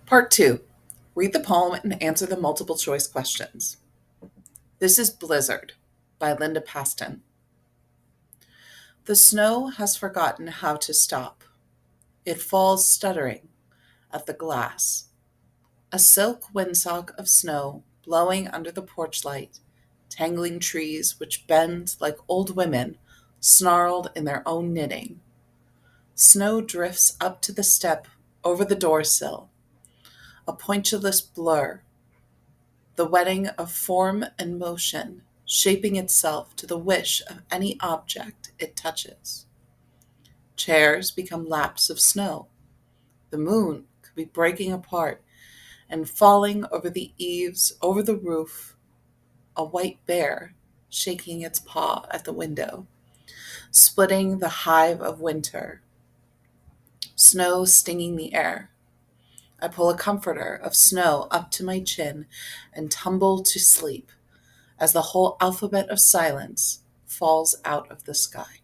Part 2. Read the poem and answer the multiple choice questions. This is Blizzard by Linda Pastan. The snow has forgotten how to stop. It falls stuttering at the glass. A silk windsock of snow blowing under the porch light, tangling trees which bend like old women snarled in their own knitting. Snow drifts up to the step over the doorsill, a pointillous blur, the wedding of form and motion, shaping itself to the wish of any object it touches. Chairs become laps of snow. The moon could be breaking apart and falling over the eaves, over the roof, a white bear shaking its paw at the window, splitting the hive of winter, snow stinging the air. I pull a comforter of snow up to my chin and tumble to sleep as the whole alphabet of silence falls out of the sky.